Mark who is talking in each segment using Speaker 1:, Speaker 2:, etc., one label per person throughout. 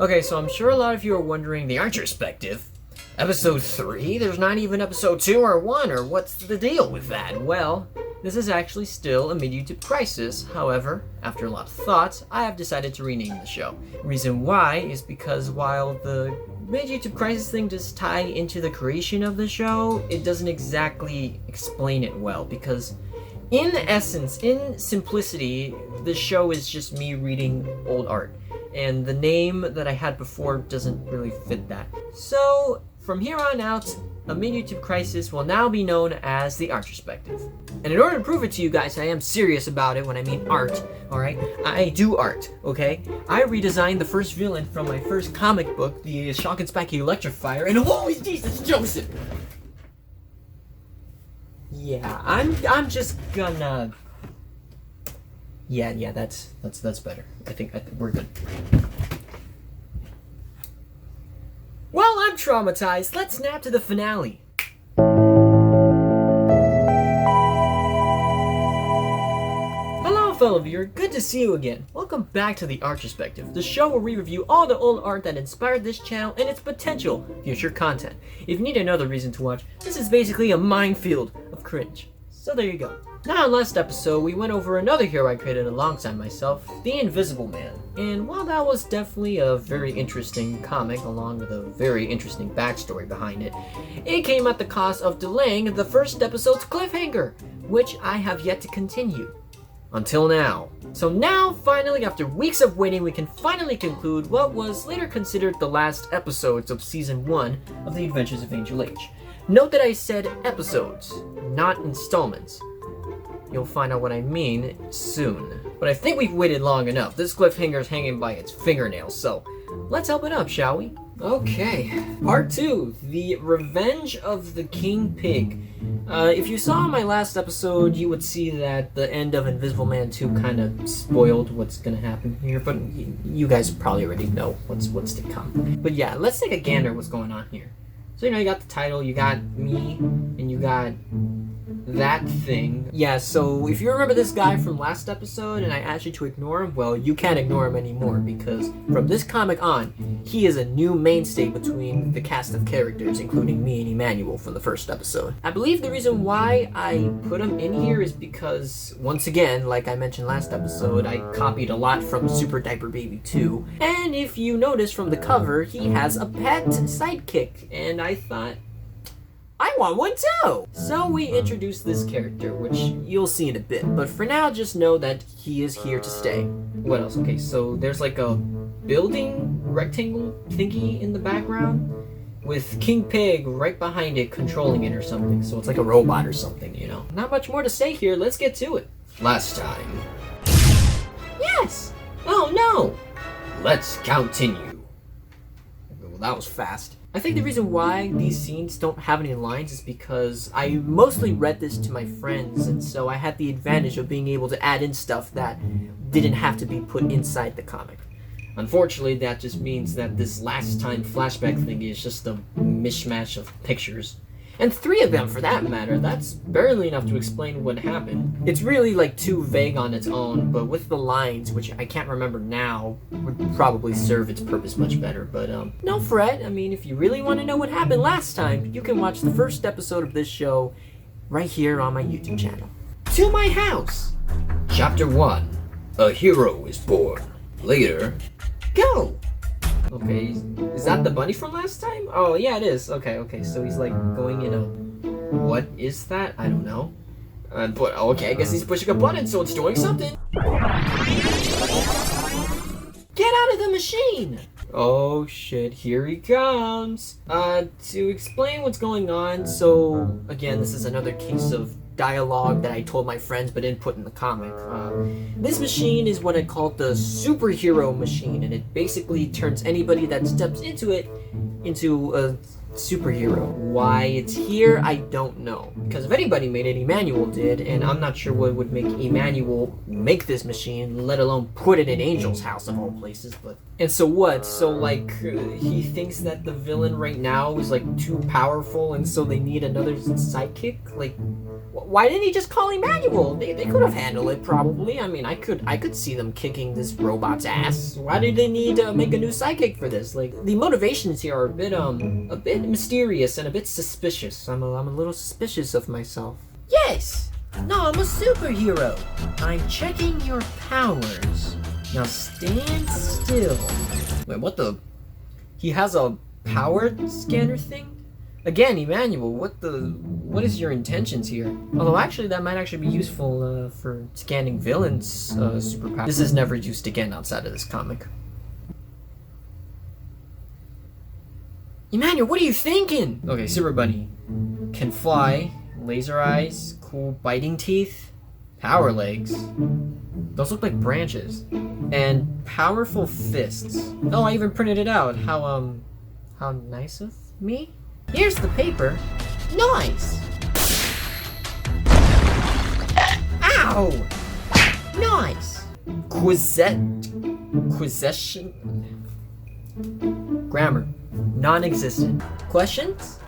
Speaker 1: Okay, so I'm sure a lot of you are wondering, the Artrospective, episode 3? There's not even episode 2 or 1, or what's the deal with that? Well, this is actually still a mid-YouTube crisis. However, after a lot of thought, I have decided to rename the show. Reason why is because while the mid-YouTube crisis thing does tie into the creation of the show, it doesn't exactly explain it well, because in essence, in simplicity, the show is just me reading old art. And the name that I had before doesn't really fit that. So, from here on out, a mid-YouTube crisis will now be known as the Artrospective. And in order to prove it to you guys, I am serious about it when I mean art, alright? I do art, okay? I redesigned the first villain from my first comic book, the Shock and Spiky Electrifier, and holy Jesus, Joseph! Yeah, I'm just gonna... Yeah, that's better. I think we're good. Well, I'm traumatized. Let's snap to the finale. Hello, fellow viewer. Good to see you again. Welcome back to the Artrospective, the show where we review all the old art that inspired this channel and its potential future content. If you need another reason to watch, this is basically a minefield of cringe. So there you go. Now, in last episode, we went over another hero I created alongside myself, the Invisible Man. And while that was definitely a very interesting comic, along with a very interesting backstory behind it, it came at the cost of delaying the first episode's cliffhanger, which I have yet to continue. Until now. So now, finally, after weeks of waiting, we can finally conclude what was later considered the last episodes of Season 1 of The Adventures of Angel H. Note that I said episodes, not installments. You'll find out what I mean soon. But I think we've waited long enough. This cliffhanger's hanging by its fingernails, so let's help it up, shall we? Okay, part 2, The Revenge of the King Pig. If you saw my last episode, you would see that the end of Invisible Man 2 kind of spoiled what's gonna happen here, but you guys probably already know what's to come. But yeah, let's take a gander at what's going on here. So, you got the title, you got me, and you got that thing. Yeah, so if you remember this guy from last episode and I asked you to ignore him, well, you can't ignore him anymore, because from this comic on, he is a new mainstay between the cast of characters, including me and Emmanuel from the first episode. I believe the reason why I put him in here is because, once again, like I mentioned last episode, I copied a lot from Super Diaper Baby 2, and if you notice from the cover, he has a pet sidekick, and I thought, I want one too! So we introduced this character, which you'll see in a bit, but for now just know that he is here to stay. What else? Okay, so there's like a building rectangle thingy in the background with King Pig right behind it controlling it or something, so it's like a robot or something, Not much more to say here, let's get to it. Last time. Yes! Oh no! Let's continue. Well, that was fast. I think the reason why these scenes don't have any lines is because I mostly read this to my friends, and so I had the advantage of being able to add in stuff that didn't have to be put inside the comic. Unfortunately, that just means that this last time flashback thing is just a mishmash of pictures. And 3 of them, for that matter. That's barely enough to explain what happened. It's really too vague on its own, but with the lines, which I can't remember now, would probably serve its purpose much better. But no fret. I mean, if you really want to know what happened last time, you can watch the first episode of this show right here on my YouTube channel. To my house! Chapter 1. A hero is born. Later. Go! Okay, is that the bunny from last time? Oh, yeah, it is. Okay, so he's going in a... What is that? I don't know. But, okay, I guess he's pushing a button, so it's doing something. Get out of the machine! Oh, shit, here he comes. To explain what's going on, so, again, this is another case of dialogue that I told my friends but didn't put in the comic. This machine is what I call the superhero machine, and it basically turns anybody that steps into it into a superhero. Why it's here, I don't know. Because if anybody made it, Emmanuel did, and I'm not sure what would make Emmanuel make this machine, let alone put it in Angel's house of all places, but... And so what? So, he thinks that the villain right now is, too powerful, and so they need another sidekick? Why didn't he just call Emmanuel? They could have handled it probably. I mean, I could see them kicking this robot's ass. Why did they need to make a new sidekick for this? Like, the motivations here are a bit mysterious and a bit suspicious. I'm a little suspicious of myself. Yes. No, I'm a superhero. I'm checking your powers. Now stand still. Wait, what the? He has a power scanner thing? Again, Emmanuel, what is your intentions here? Although actually that might actually be useful for scanning villains' superpowers. This is never used again outside of this comic. Emmanuel, what are you thinking? Okay, Super Bunny can fly, laser eyes, cool biting teeth, power legs. Those look like branches. And powerful fists. Oh, I even printed it out. How nice of me? Here's the paper. Nice! Ow! Nice! Quization? Grammar. Non-existent. Questions?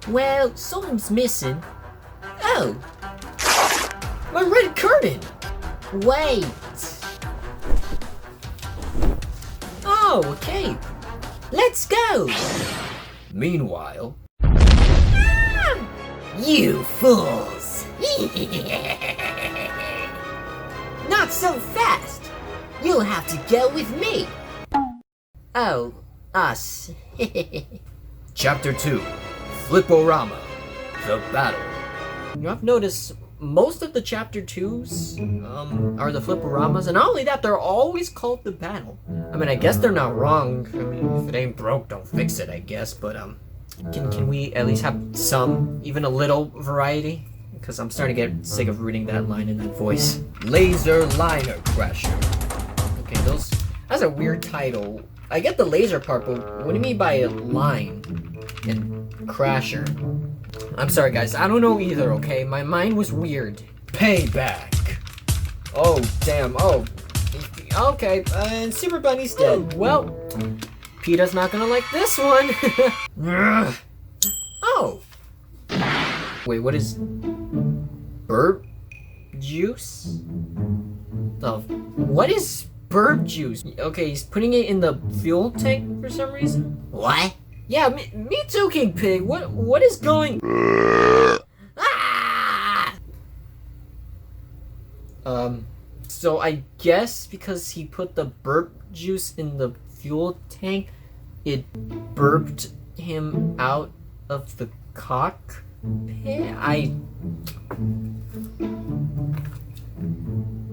Speaker 1: Well, something's missing. Oh! My red curtain! Wait! Oh, a cape! Let's go! Meanwhile... Ah! You fools! Not so fast! You'll have to go with me! Oh, us. Chapter 2, Flipporama, The Battle. You know, I've noticed most of the Chapter 2s are the Flipporamas, and not only that, they're always called The Battle. I mean, I guess they're not wrong. I mean, if it ain't broke, don't fix it, I guess, but can we at least have some, even a little variety? Because I'm starting to get sick of reading that line in that voice. Laser Liner Crasher. Okay, that's a weird title. I get the laser part, but what do you mean by line and crasher? I'm sorry, guys. I don't know either, okay? My mind was weird. Payback. Oh, damn. Oh. Okay, and Super Bunny's dead. Well, PETA's not gonna like this one. Oh. Wait, what is... burp juice? What is burp juice? Okay, he's putting it in the fuel tank for some reason. What? Yeah, me too, King Pig. What is going? Ah! So I guess because he put the burp juice in the fuel tank, it burped him out of the cockpit.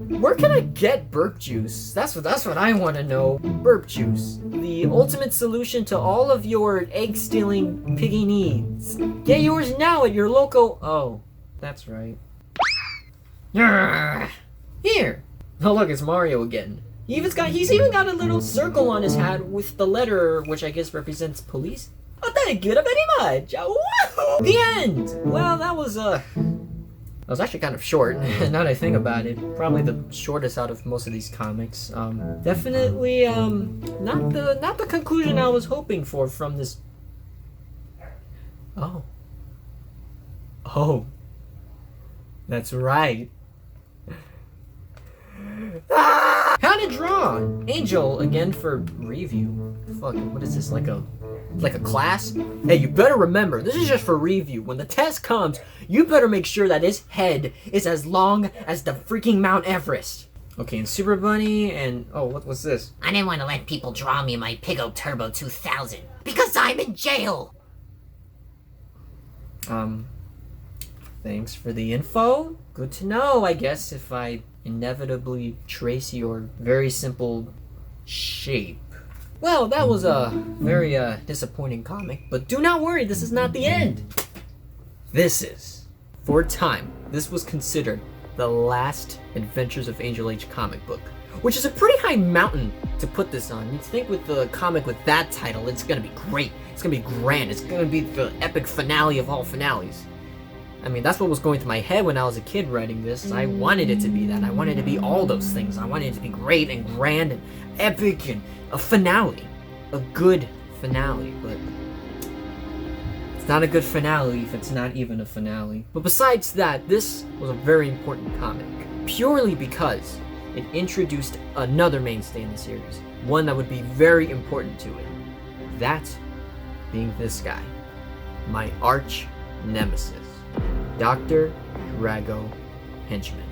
Speaker 1: Where can I get burp juice? That's what I want to know. Burp juice, the ultimate solution to all of your egg-stealing piggy needs. Get yours now at your local. Oh, that's right. Here. Oh look, it's Mario again. He's even got a little circle on his hat with the letter, which I guess represents police. Oh, thank you very much. Woo-hoo! The end. Well, that was actually kind of short, now that I think about it. Probably the shortest out of most of these comics. Definitely, not the conclusion I was hoping for from this. Oh. Oh. That's right. Ah! How to draw! Angel, again for review. Fuck, what is this, like a class? Hey, you better remember, this is just for review. When the test comes, you better make sure that his head is as long as the freaking Mount Everest. Okay, and Super Bunny, and... oh, what's this?
Speaker 2: I didn't want to let people draw me my Pigo Turbo 2000, because I'm in jail!
Speaker 1: Thanks for the info. Good to know, I guess, if I inevitably trace your very simple shape. Well, that was a very disappointing comic, but do not worry, this is not the end. This is, for a time, this was considered the last Adventures of Angel H comic book, which is a pretty high mountain to put this on. You'd think with the comic with that title, it's gonna be great, it's gonna be grand, it's gonna be the epic finale of all finales. I mean, that's what was going through my head when I was a kid writing this. I wanted it to be that. I wanted it to be all those things. I wanted it to be great and grand and epic and a finale. A good finale, but It's not a good finale if it's not even a finale. But besides that, this was a very important comic, purely because it introduced another mainstay in the series, one that would be very important to it. That being this guy, my arch nemesis, Dr. Drago Henchman.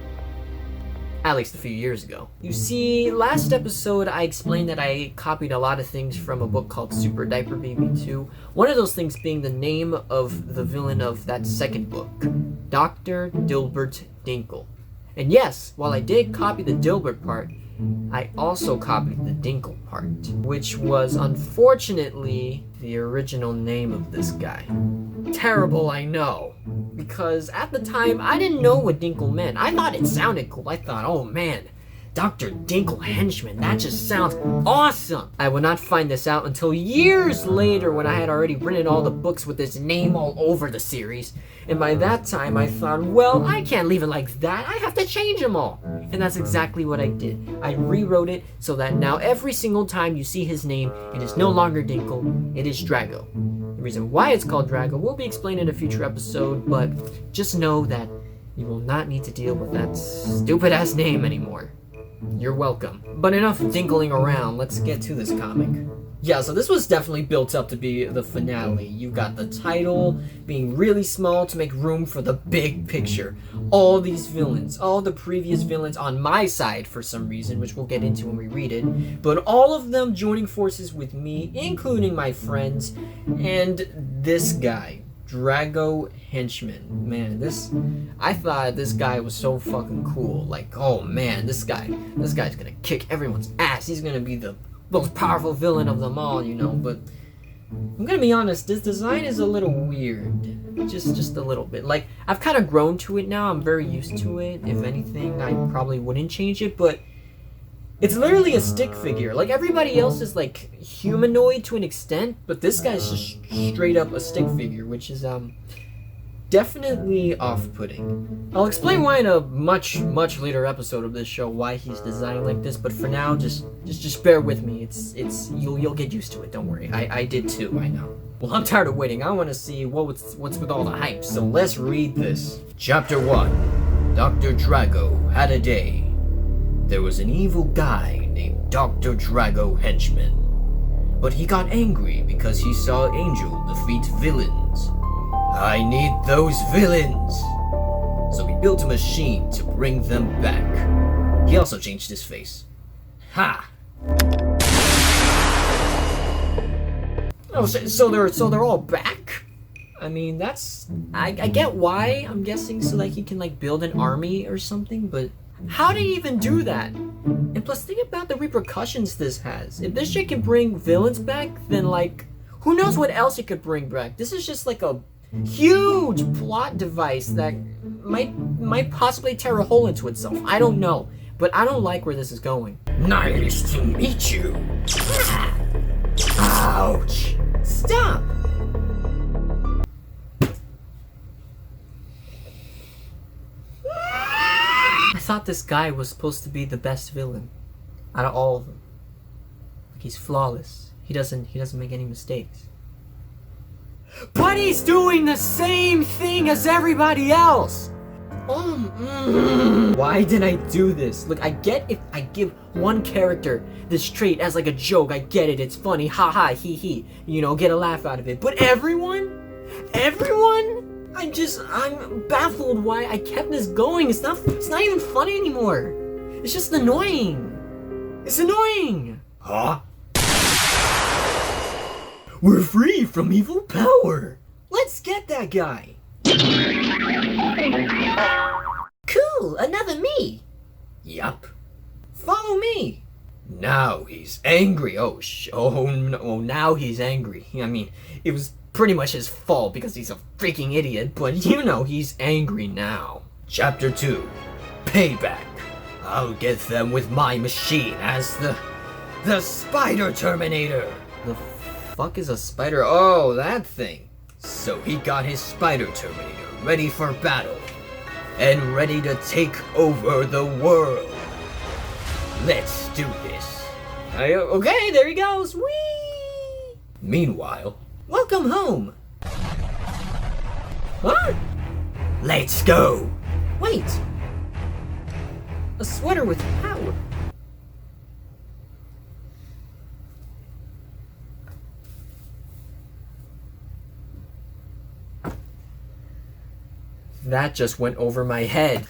Speaker 1: At least a few years ago. You see, last episode I explained that I copied a lot of things from a book called Super Diaper Baby 2. One of those things being the name of the villain of that second book, Dr. Dilbert Dinkle. And yes, while I did copy the Dilbert part, I also copied the Dinkle part, which was unfortunately the original name of this guy. Terrible, I know. Because at the time, I didn't know what Dinkle meant. I thought it sounded cool. I thought, oh man, Dr. Dinkle Henchman, that just sounds awesome. I would not find this out until years later when I had already written all the books with his name all over the series. And by that time, I thought, well, I can't leave it like that. I have to change them all. And that's exactly what I did. I rewrote it so that now every single time you see his name, it is no longer Dinkle, it is Drago. The reason why it's called Drago will be explained in a future episode, but just know that you will not need to deal with that stupid-ass name anymore. You're welcome. But enough dinkling around, let's get to this comic. Yeah, so this was definitely built up to be the finale. You got the title being really small to make room for the big picture. All these villains, all the previous villains on my side for some reason, which we'll get into when we read it, but all of them joining forces with me, including my friends, and this guy, Drago Henchman. Man, I thought this guy was so fucking cool. Like, oh man, this guy's gonna kick everyone's ass. He's gonna be the most powerful villain of them all, you know, but I'm gonna be honest, this design is a little weird. Just a little bit. Like, I've kind of grown to it now. I'm very used to it. If anything, I probably wouldn't change it, but it's literally a stick figure. Like, everybody else is, like, humanoid to an extent, but this guy's just straight up a stick figure, which is, definitely off-putting. I'll explain why in a much later episode of this show why he's designed like this, but for now, just bear with me. You'll get used to it, don't worry. I did too, I know. Well, I'm tired of waiting. I want to see what's with all the hype, so let's read this. Chapter 1. Dr. Drago had a day. There was an evil guy named Dr. Drago Henchman, but he got angry because he saw Angel defeat villains. I need those villains! So he built a machine to bring them back. He also changed his face. Ha! Oh, so they're all back? I mean, I get why, I'm guessing, so that he can, like, build an army or something, but how did he even do that? And plus, think about the repercussions this has. If this shit can bring villains back, then, like, who knows what else it could bring back? This is just like a huge plot device that might possibly tear a hole into itself. I don't know, but I don't like where this is going. Nice to meet you. Ouch! Stop! I thought this guy was supposed to be the best villain out of all of them. Like, he's flawless. He doesn't make any mistakes. But he's doing the same thing as everybody else! Why did I do this? Look, I get if I give one character this trait as like a joke, I get it, it's funny, haha, hee hee, you know, get a laugh out of it. But everyone? I'm baffled why I kept this going. It's not even funny anymore. It's just annoying. It's annoying! Huh? We're free from evil power! Let's get that guy!
Speaker 2: Cool, another me.
Speaker 1: Yup. Follow me! Now he's angry. Oh no, now he's angry. I mean, it was pretty much his fault because he's a freaking idiot, but you know he's angry now. Chapter 2. Payback. I'll get them with my machine as the Spider Terminator. The fuck is a spider? Oh, that thing. So he got his Spider Terminator ready for battle and ready to take over the world. Let's do this. Okay, there he goes. Whee! Meanwhile, welcome home. Huh?
Speaker 2: Let's go.
Speaker 1: Wait! A sweater with power. That just went over my head.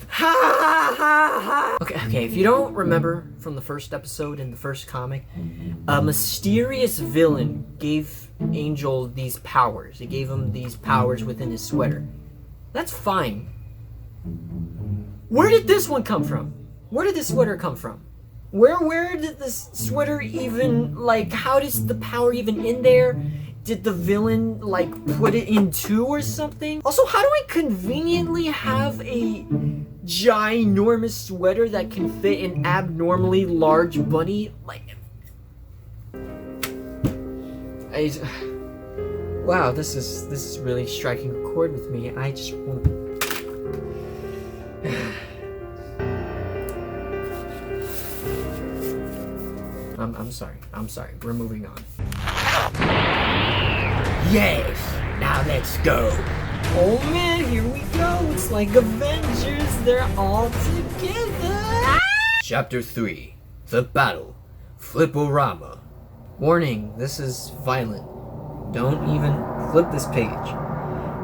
Speaker 1: Ha ha ha ha! Okay, if you don't remember from the first episode in the first comic, a mysterious villain gave Angel these powers. He gave him these powers within his sweater. That's fine. Where did this one come from? Where did this sweater come from? Where did this sweater even, like, how is the power even in there? Did the villain, like, put it in two or something? Also, how do I conveniently have a ginormous sweater that can fit an abnormally large bunny? Like, wow, this is really striking a chord with me. I just want. I'm sorry. We're moving on.
Speaker 2: Yes, now let's go.
Speaker 1: Oh man, here we go. It's like Avengers. They're all together.
Speaker 2: Chapter 3. The Battle. Flipporama.
Speaker 1: Warning, this is violent. Don't even flip this page.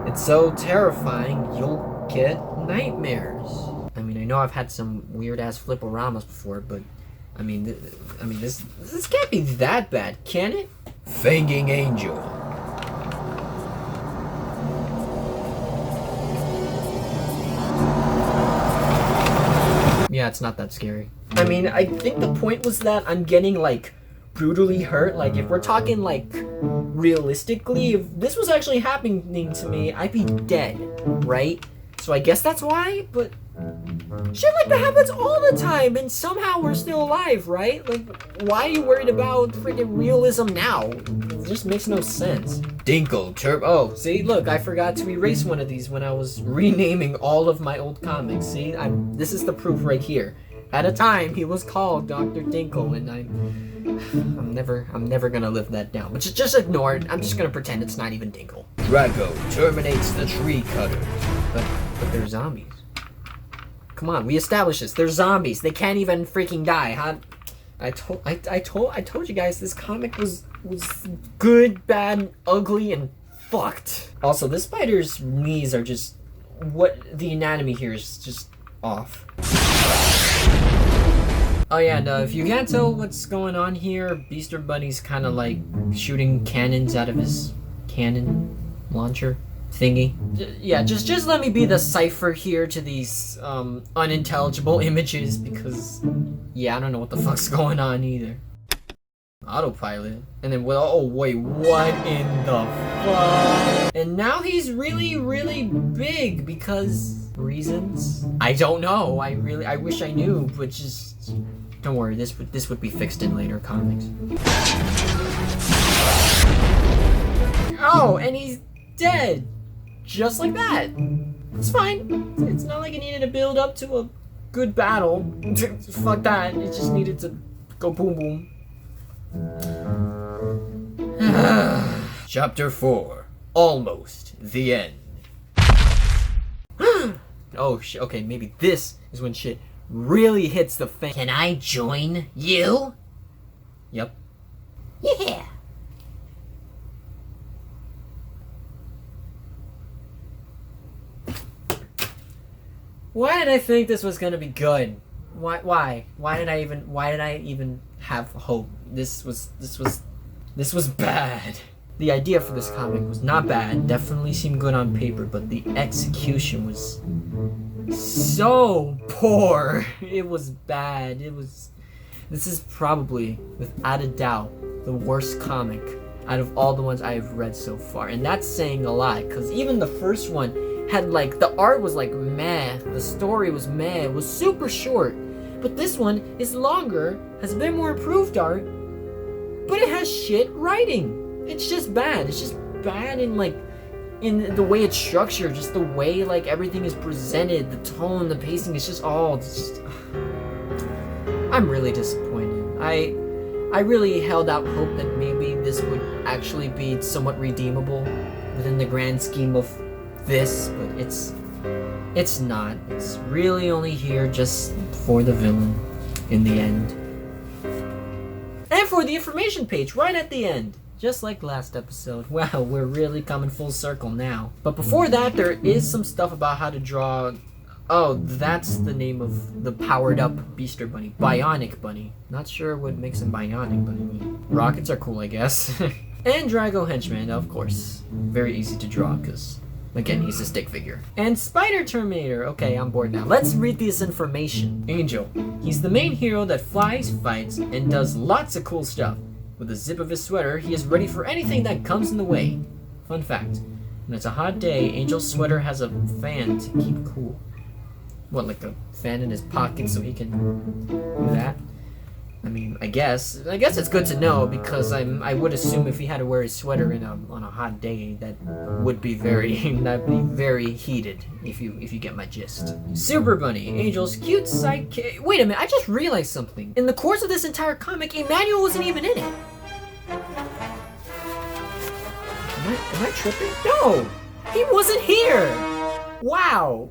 Speaker 1: It's so terrifying, you'll get nightmares. I mean, I know I've had some weird-ass flipporamas before, but I mean, this can't be that bad, can it?
Speaker 2: Fanging Angel.
Speaker 1: Yeah, it's not that scary. I mean, I think the point was that I'm getting, like, brutally hurt. Like, if we're talking, like, realistically, if this was actually happening to me, I'd be dead, right? So I guess that's why, but shit like that happens all the time, and somehow we're still alive, right? Like, why are you worried about freaking realism now? It just makes no sense.
Speaker 2: Dinkle Turbo.
Speaker 1: Oh, see, look, I forgot to erase one of these when I was renaming all of my old comics. See, this is the proof right here. At a time, he was called Dr. Dinkle, and I'm never gonna live that down. But just ignore it. I'm just gonna pretend it's not even Dinkle.
Speaker 2: Drago terminates the tree cutter.
Speaker 1: But they're zombies. Come on, we established this. They're zombies. They can't even freaking die, huh? I told you guys this comic was good, bad, ugly, and fucked. Also, this spider's knees are just the anatomy here is just off. Oh yeah, and if you can't tell what's going on here, Beaster Bunny's kind of like shooting cannons out of his cannon launcher thingy. Yeah, just let me be the cipher here to these unintelligible images, because yeah, I don't know what the fuck's going on either. Autopilot, and then oh wait, what in the fuck? And now he's really big because reasons I don't know. I wish I knew, but just don't worry. This would be fixed in later comics. Oh, and he's dead. Just like that. It's fine. It's not like it needed to build up to a good battle. Fuck that. It just needed to go boom boom.
Speaker 2: Chapter 4. Almost the end.
Speaker 1: Oh shit. Okay, maybe this is when shit really hits the fan.
Speaker 2: Can I join you?
Speaker 1: Yep.
Speaker 2: Yeah.
Speaker 1: Why did I think this was gonna be good? Why did I even have hope? This was bad. The idea for this comic was not bad. Definitely seemed good on paper, but the execution was so poor. It was bad. This is probably, without a doubt, the worst comic out of all the ones I've read so far. And that's saying a lot, because even the first one had, like, the art was like meh, the story was meh, it was super short. But this one is longer, has a bit more improved art, but it has shit writing. It's just bad. It's just bad in, like, in the way it's structured, just the way, like, everything is presented, the tone, the pacing, it's just all just I'm really disappointed. I really held out hope that maybe this would actually be somewhat redeemable within the grand scheme of this, but it's not. It's really only here just for the villain in the end. And for the information page right at the end. Just like last episode. Wow, we're really coming full circle now. But before that, there is some stuff about how to draw... Oh, that's the name of the powered-up Beaster Bunny. Bionic Bunny. Not sure what makes him bionic, but I mean... Rockets are cool, I guess. And Drago Henchman, of course. Very easy to draw, because... Again, he's a stick figure. And Spider Terminator. Okay, I'm bored now. Let's read this information. Angel. He's the main hero that flies, fights, and does lots of cool stuff. With the zip of his sweater, he is ready for anything that comes in the way. Fun fact, when it's a hot day, Angel's sweater has a fan to keep cool. What, like a fan in his pocket so he can do that? I mean, I guess it's good to know, because I would assume if he had to wear his sweater on a hot day, that'd be very heated, if you get my gist. Super Bunny, Angel's cute sidekick. Wait a minute, I just realized something. In the course of this entire comic, Emmanuel wasn't even in it. Am I tripping? No! He wasn't here! Wow!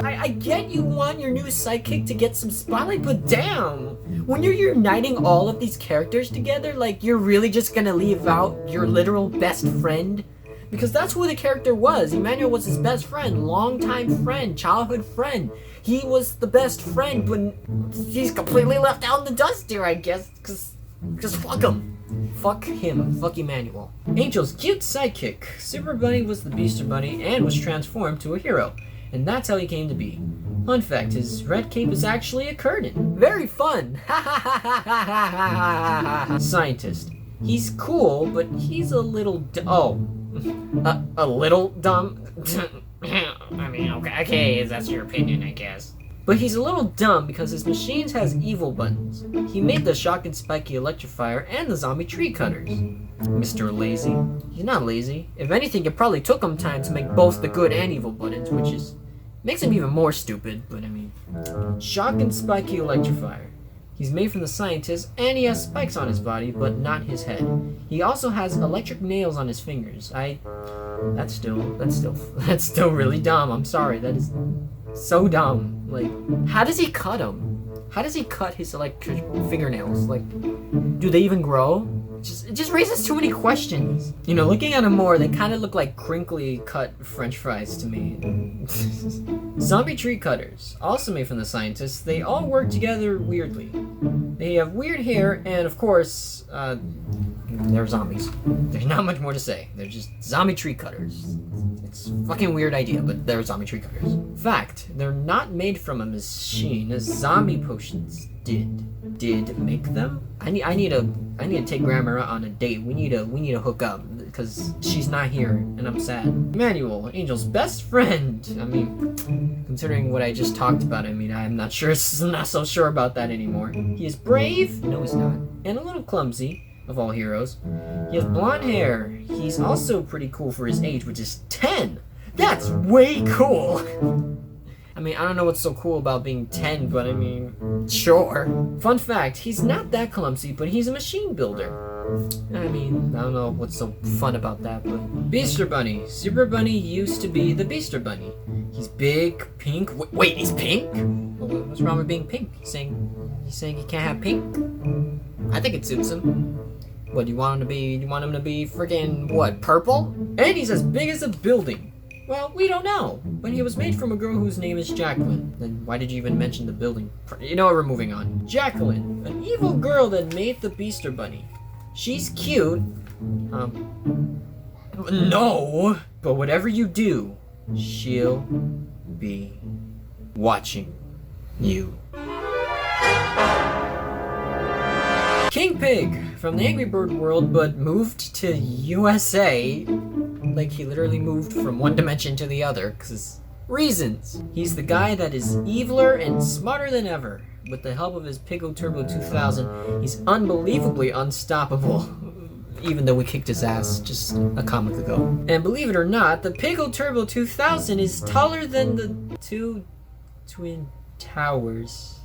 Speaker 1: I get you want your new sidekick to get some spotlight, but damn! When you're uniting all of these characters together, like, you're really just gonna leave out your literal best friend? Because that's who the character was. Emmanuel was his best friend, longtime friend, childhood friend. He was the best friend, but he's completely left out in the dust here, I guess, because fuck him. Fuck him. Fuck Emmanuel. Angel's cute sidekick. Super Bunny was the Beaster Bunny and was transformed to a hero. And that's how he came to be. Fun fact, his red cape is actually a curtain. Very fun! Scientist. He's cool, but he's a little a little dumb?
Speaker 2: I mean, okay, that's your opinion, I guess.
Speaker 1: But he's a little dumb because his machines has evil buttons. He made the shock and spiky electrifier and the zombie tree cutters. Mr. Lazy. He's not lazy. If anything, it probably took him time to make both the good and evil buttons, which makes him even more stupid, but I mean... Shock and spiky electrifier. He's made from the scientist, and he has spikes on his body, but not his head. He also has electric nails on his fingers. That's still really dumb. I'm sorry, that is so dumb. Like, how does he cut them? How does he cut his electric fingernails? Like, do they even grow? It just raises too many questions. You know, looking at them more, they kind of look like crinkly cut French fries to me. Zombie tree cutters, also made from the scientists. They all work together weirdly. They have weird hair, and of course, they're zombies. There's not much more to say. They're just zombie tree cutters. It's a fucking weird idea, but they're zombie tree cutters. Fact, they're not made from a machine, as zombie potions did make them. I need to take Grandma on a date. We need to hook up because she's not here and I'm sad. Emmanuel, Angel's best friend. I mean, considering what I just talked about, I mean, I'm not so sure about that anymore. He is brave. No, he's not. And a little clumsy, of all heroes. He has blonde hair. He's also pretty cool for his age, which is 10. That's way cool. I mean, I don't know what's so cool about being 10, but I mean, sure. Fun fact, he's not that clumsy, but he's a machine builder. I mean, I don't know what's so fun about that, but... Beaster Bunny. Super Bunny used to be the Beaster Bunny. He's big, pink... Wait, he's pink? Well, what's wrong with being pink? He's saying he can't have pink? I think it suits him. What, you want him to be friggin' what, purple? And he's as big as a building. Well, we don't know, but he was made from a girl whose name is Jacqueline. Then why did you even mention the building? You know what, we're moving on. Jacqueline, an evil girl that made the Beaster Bunny. She's cute. No! But whatever you do, she'll be watching you. King Pig, from the Angry Bird world, but moved to USA. Like, he literally moved from one dimension to the other, because reasons. He's the guy that is eviler and smarter than ever. With the help of his Pigo Turbo 2000, he's unbelievably unstoppable. Even though we kicked his ass just a comic ago. And believe it or not, the Pigo Turbo 2000 is taller than the two Twin Towers.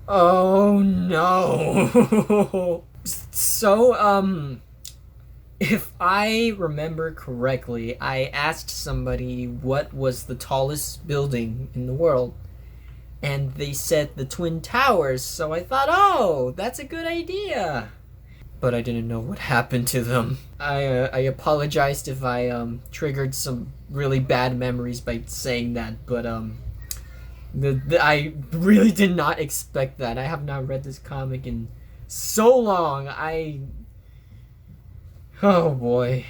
Speaker 1: Oh no. So, if I remember correctly, I asked somebody what was the tallest building in the world, and they said the Twin Towers, so I thought, oh, that's a good idea. But I didn't know what happened to them. I apologized if I triggered some really bad memories by saying that, but I really did not expect that. I have not read this comic in so long. Oh boy.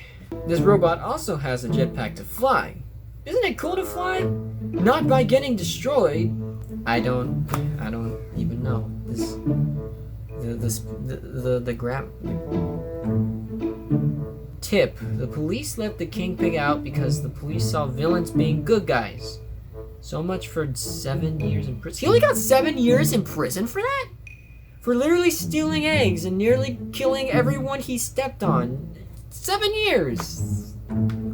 Speaker 1: This robot also has a jetpack to fly. Isn't it cool to fly? Not by getting destroyed. I don't even know. The grab tip. The police let the king pig out because the police saw villains being good guys. So much for 7 years in prison. He only got 7 years in prison for that? For literally stealing eggs and nearly killing everyone he stepped on. 7 years.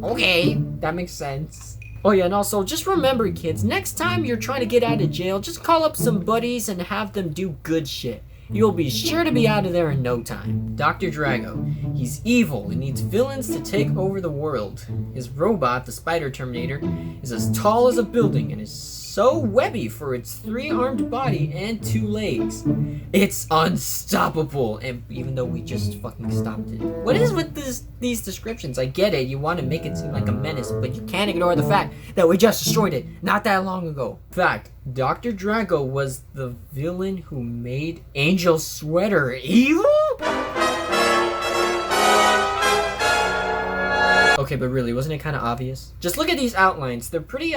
Speaker 1: Okay, that makes sense. Oh yeah, and also, just remember kids, next time you're trying to get out of jail, just call up some buddies and have them do good shit. You'll be sure to be out of there in no time. Dr. Drago. He's evil and needs villains to take over the world. His robot, the Spider Terminator, is as tall as a building and is so webby for its 3-armed body and 2 legs. It's unstoppable, and even though we just fucking stopped it. What is with these descriptions? I get it, you want to make it seem like a menace, but you can't ignore the fact that we just destroyed it not that long ago. Fact, Dr. Drago was the villain who made Angel's sweater evil? Okay, but really, wasn't it kind of obvious? Just look at these outlines. They're pretty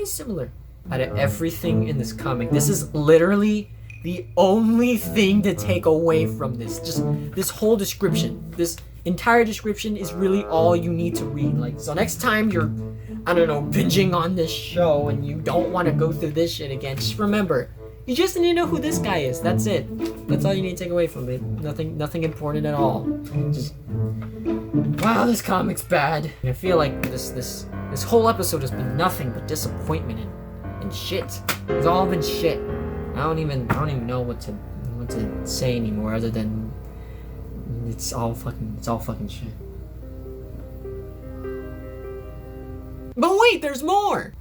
Speaker 1: similar. Out of everything in this comic, this is literally the only thing to take away from this. Just this whole description. This entire description is really all you need to read. Like, so next time you're, I don't know, binging on this show and you don't want to go through this shit again, just remember, you just need to know who this guy is. That's it. That's all you need to take away from it. Nothing important at all. Just, wow, this comic's bad. I feel like this whole episode has been nothing but disappointment and shit. It's all been shit. I don't even know what to say anymore other than it's all fucking shit. But wait, there's more.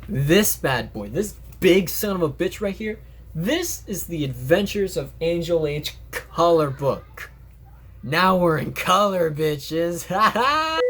Speaker 1: This bad boy, this big son of a bitch right here. This is the Adventures of Angel H color book. Now we're in color, bitches. Haha.